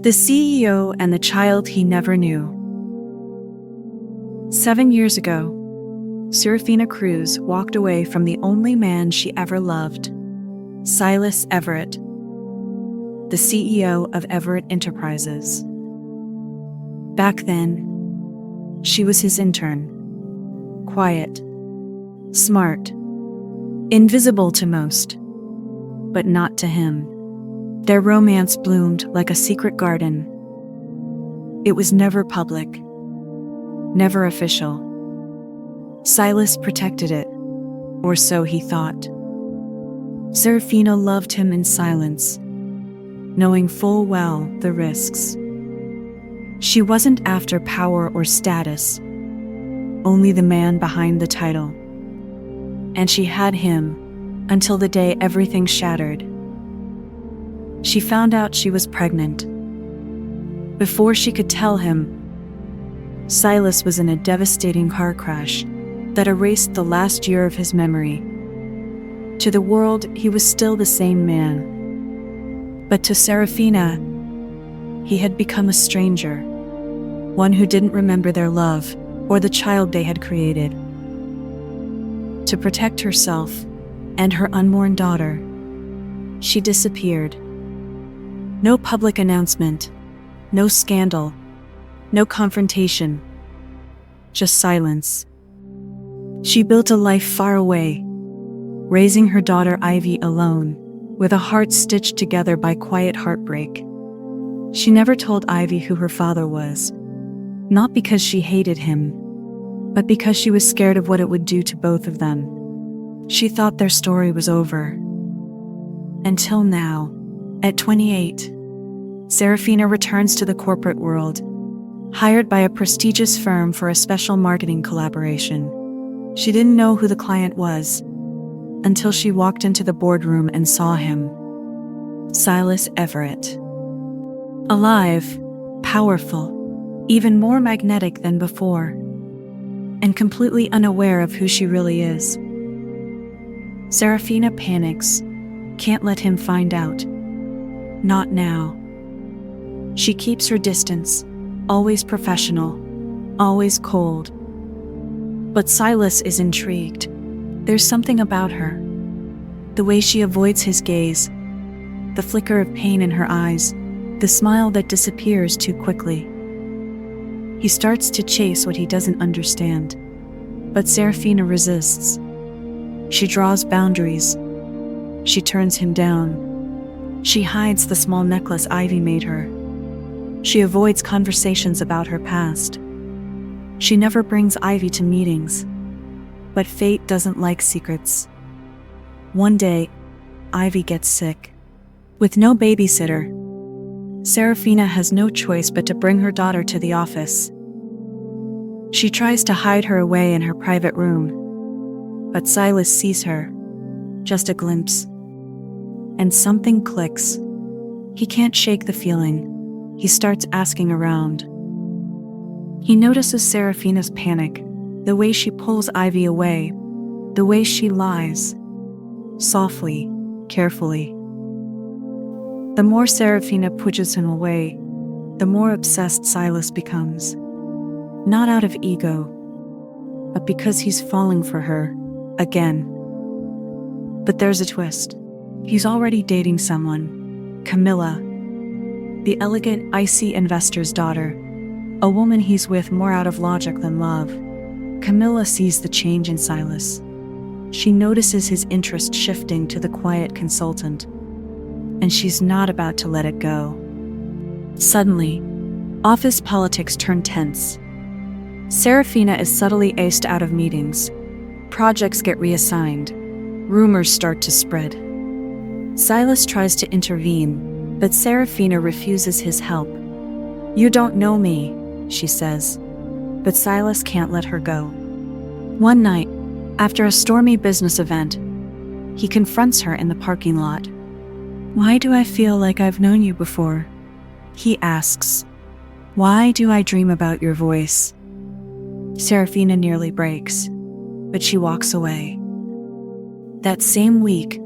The CEO and the child he never knew. 7 years ago, Seraphina Cruz walked away from the only man she ever loved, Silas Everett, the CEO of Everett Enterprises. Back then, she was his intern. Quiet, smart, invisible to most, but not to him. Their romance bloomed like a secret garden. It was never public, never official. Silas protected it, or so he thought. Seraphina loved him in silence, knowing full well the risks. She wasn't after power or status, only the man behind the title. And she had him until the day everything shattered. She found out she was pregnant. Before she could tell him, Silas was in a devastating car crash that erased the last year of his memory. To the world, he was still the same man. But to Seraphina, he had become a stranger, one who didn't remember their love or the child they had created. To protect herself and her unborn daughter, she disappeared. No public announcement, no scandal, no confrontation, just silence. She built a life far away, raising her daughter Ivy alone, with a heart stitched together by quiet heartbreak. She never told Ivy who her father was, not because she hated him, but because she was scared of what it would do to both of them. She thought their story was over. Until now, at 28, Seraphina returns to the corporate world, hired by a prestigious firm for a special marketing collaboration. She didn't know who the client was until she walked into the boardroom and saw him. Silas Everett. Alive, powerful, even more magnetic than before, and completely unaware of who she really is. Seraphina panics, can't let him find out. Not now. She keeps her distance, always professional, always cold. But Silas is intrigued. There's something about her. The way she avoids his gaze, the flicker of pain in her eyes, the smile that disappears too quickly. He starts to chase what he doesn't understand. But Seraphina resists. She draws boundaries. She turns him down. She hides the small necklace Ivy made her. She avoids conversations about her past. She never brings Ivy to meetings. But fate doesn't like secrets. One day, Ivy gets sick. With no babysitter, Seraphina has no choice but to bring her daughter to the office. She tries to hide her away in her private room, but Silas sees her, just a glimpse, and something clicks. He can't shake the feeling. He starts asking around. He notices Seraphina's panic, the way she pulls Ivy away, the way she lies, softly, carefully. The more Seraphina pushes him away, the more obsessed Silas becomes. Not out of ego, but because he's falling for her, again. But there's a twist. He's already dating someone, Camilla, the elegant, icy investor's daughter, a woman he's with more out of logic than love. Camilla sees the change in Silas. She notices his interest shifting to the quiet consultant, and she's not about to let it go. Suddenly, office politics turn tense. Seraphina is subtly aced out of meetings. Projects get reassigned. Rumors start to spread. Silas tries to intervene, but Seraphina refuses his help. "You don't know me," she says. But Silas can't let her go. One night, after a stormy business event, he confronts her in the parking lot. "Why do I feel like I've known you before?" he asks. "Why do I dream about your voice?" Seraphina nearly breaks, but she walks away. That same week,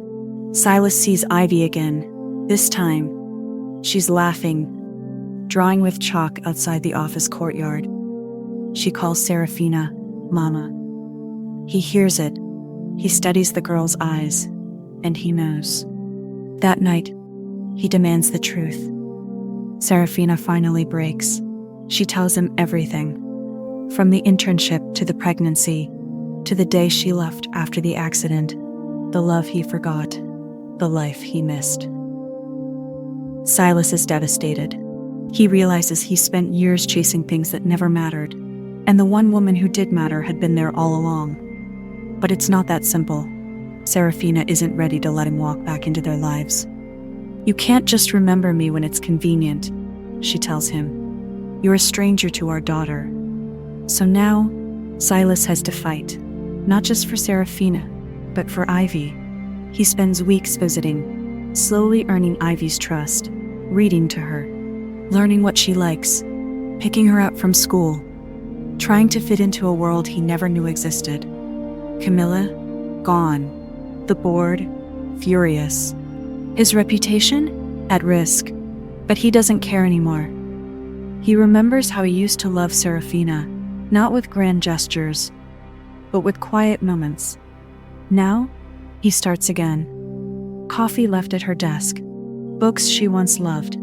Silas sees Ivy again. This time, she's laughing, drawing with chalk outside the office courtyard. She calls Seraphina Mama. He hears it. He studies the girl's eyes, and he knows. That night, he demands the truth. Seraphina finally breaks. She tells him everything, from the internship to the pregnancy, to the day she left after the accident, the love he forgot, the life he missed. Silas is devastated. He realizes he spent years chasing things that never mattered, and the one woman who did matter had been there all along. But it's not that simple. Seraphina isn't ready to let him walk back into their lives. "You can't just remember me when it's convenient," she tells him. "You're a stranger to our daughter." So now, Silas has to fight, not just for Seraphina, but for Ivy. He spends weeks visiting, slowly earning Ivy's trust, reading to her, learning what she likes, picking her up from school, trying to fit into a world he never knew existed. Camilla, gone. The board, furious. His reputation, at risk. But he doesn't care anymore. He remembers how he used to love Seraphina, not with grand gestures, but with quiet moments. Now, he starts again. Coffee left at her desk, books she once loved,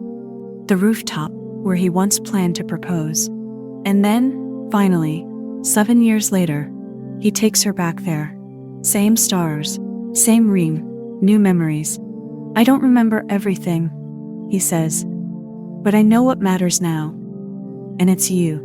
the rooftop where he once planned to propose. And then, finally, 7 years later, he takes her back there. Same stars, same room, new memories. "I don't remember everything," he says, "but I know what matters now, and it's you."